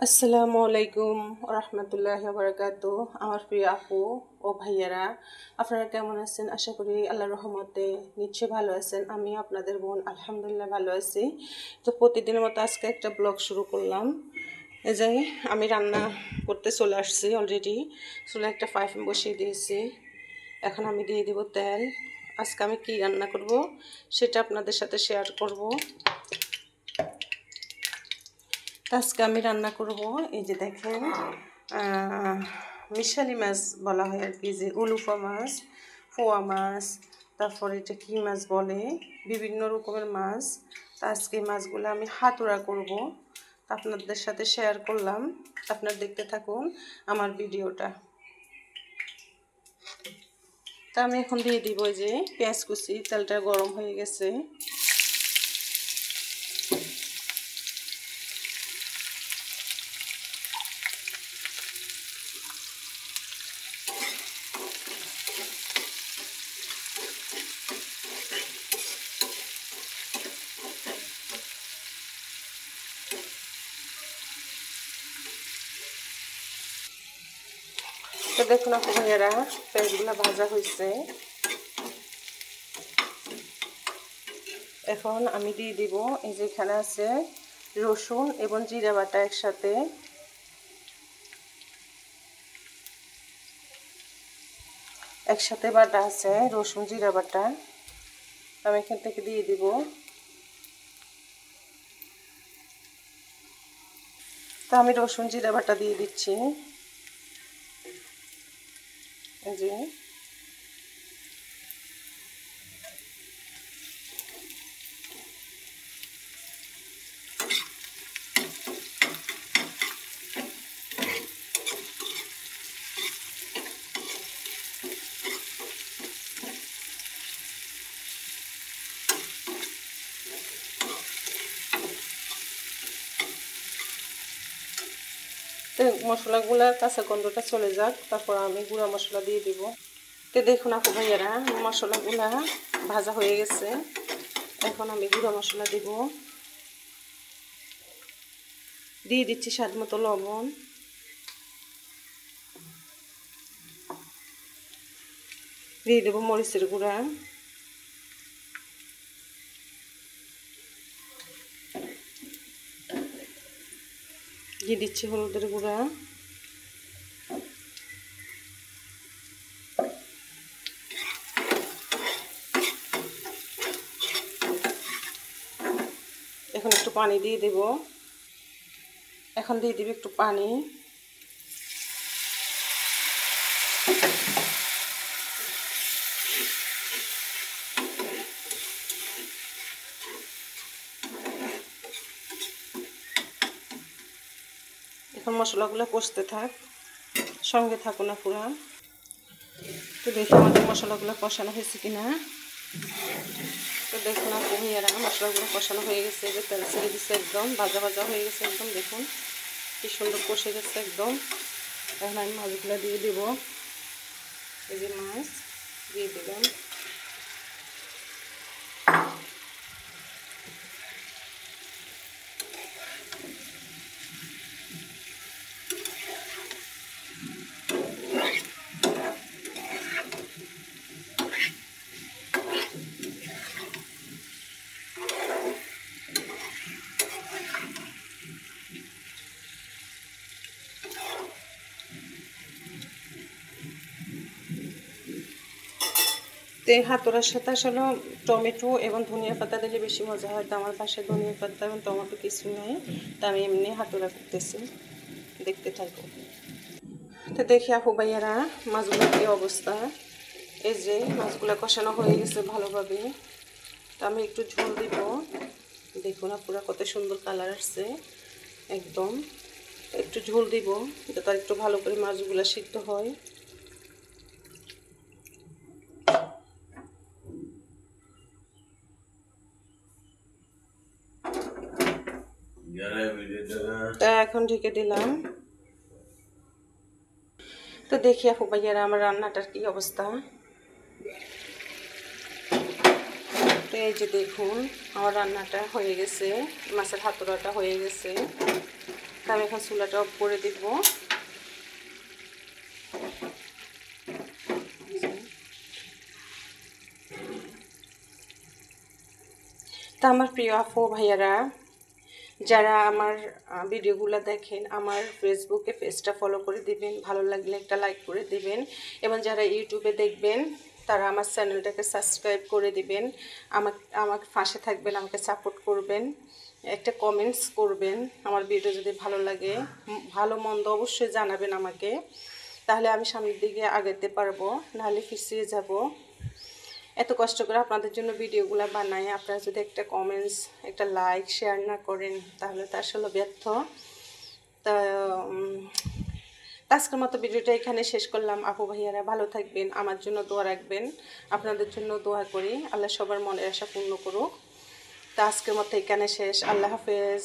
আসসালামু আলাইকুম রহমতুল্লাহি ওয়া বারাকাতুহু। আমার প্রিয় আপু ও ভাইয়ারা, আপনারা কেমন আছেন? আশা করি আল্লাহর রহমতে নিশ্চয়ই ভালো আছেন। আমি আপনাদের বোন আলহামদুলিল্লাহ ভালো আছি। তো প্রতিদিনের মতো আজকে একটা ব্লগ শুরু করলাম। এই যে আমি রান্না করতে চলে আসছি অলরেডি। চুলে একটা ফ্রাই প্যান বসিয়ে দিয়েছি। এখন আমি দিয়ে দিব তেল। আজকে আমি কি রান্না করব সেটা আপনাদের সাথে শেয়ার করব। আজকে আমি রান্না করব, এই যে দেখেন, মিশালি মাছ বলা হয় আর কি, যে উলুফা মাছ, পোয়া মাছ, তারপরে এটা কী মাছ বলে, বিভিন্ন রকমের মাছ। তা আজকে মাছগুলো আমি হাতুড়া করব, আপনাদের সাথে শেয়ার করলাম। আপনারা দেখতে থাকুন আমার ভিডিওটা। তা আমি এখন দিয়ে দিব যে পেঁয়াজ কুচি। তেলটা গরম হয়ে গেছে। তো দেখুন আপু ভাইয়েরা, পেঁয়াজগুলো ভাজা হয়েছে। এখন আমি দিয়ে দিব, এই যে এখানে আছে রসুন এবং জিরা বাটা একসাথে বাটা আছে, রসুন জিরা বাটা। আমি এখান থেকে দিয়ে দিব। তো আমি রসুন জিরা বাটা দিয়ে দিচ্ছি। এই যে তো মশলাগুলার কাঁচা গন্ধটা চলে যাক, তারপর আমি গুঁড়া মশলা দিয়ে দিব। তো দেখুন আপু ভাইয়ারা, মশলাগুলা ভাজা হয়ে গেছে। এখন আমি গুঁড়া মশলা দিব। দিয়ে দিচ্ছি স্বাদ মতো লবণ। দিয়ে দেবো মরিচের গুঁড়া। দিয়ে দিচ্ছি হলুদের গুঁড়া। এখন একটু পানি দিয়ে দেব। এখন দিয়ে দিব একটু পানি। এখন মশলাগুলো কষতে থাক, সঙ্গে থাকো না পুরা। তো দেখি আমাদের মশলাগুলো কষানো হয়েছে কিনা। তো দেখুন আপু ভাইয়ারা, মশলাগুলো কষানো হয়ে গেছে। যে তেল ছেড়ে দিচ্ছে, একদম ভাজা ভাজা হয়ে গেছে একদম। দেখুন কি সুন্দর কষে গেছে একদম। এখন আমি মাছগুলো দিয়ে দেবো। এই যে মাছ দিয়ে দিলাম। তো এই হাতুড়ার সাথে আসলে টমেটো এবং ধনিয়া পাতা দিলে বেশি মজা হয়। তো আমার পাশে ধনিয়া পাতা এবং টমেটো কিছু নেই, তো আমি এমনি হাতুড়া করতেছি। দেখতে থাকবো। তো দেখি আপু ভাইয়ারা, মাছগুলোর কী অবস্থা। এই যে মাছগুলো কষানো হয়ে গেছে ভালোভাবে। তো আমি একটু ঝোল দিব। দেখুন আপুরা, কত সুন্দর কালার আসছে একদম। একটু ঝোল দিব যাতে একটু ভালো করে মাছগুলো সিদ্ধ হয়। তা এখন ঢেকে দিলাম। তো দেখি আপু ভাইয়ারা, আমার রান্নাটার কি অবস্থা। তো এই যে দেখুন, আমার রান্নাটা হয়ে গেছে, মাছের হাতুড়াটা হয়ে গেছে। তা আমি এখন চুলাটা অফ করে দিব। তা আমার প্রিয় আপু ভাইয়ারা, যারা আমার ভিডিওগুলো দেখেন, আমার ফেসবুকে পেজটা ফলো করে দিবেন, ভালো লাগলে একটা লাইক করে দিবেন, এবং যারা ইউটিউবে দেখবেন তারা আমার চ্যানেলটাকে সাবস্ক্রাইব করে দিবেন, আমাকে পাশে থাকবেন, আমাকে সাপোর্ট করবেন, একটা কমেন্টস করবেন। আমার ভিডিও যদি ভালো লাগে, ভালো মন্দ অবশ্যই জানাবেন আমাকে, তাহলে আমি সামনের দিকে আগাতে পারবো, নাহলে পিছিয়ে যাব। এত কষ্ট করে আপনাদের জন্য ভিডিওগুলো বানাই, আপনারা যদি একটা কমেন্টস, একটা লাইক, শেয়ার না করেন তাহলে তো আসলে ব্যর্থ। তা আজকের মতো ভিডিওটা এখানে শেষ করলাম। আপু ভাইয়ারা ভালো থাকবেন, আমার জন্য দোয়া রাখবেন, আপনাদের জন্য দোয়া করি, আল্লাহ সবার মনের আশা পূর্ণ করুক। তা আজকের মতো এখানে শেষ। আল্লাহ হাফেজ।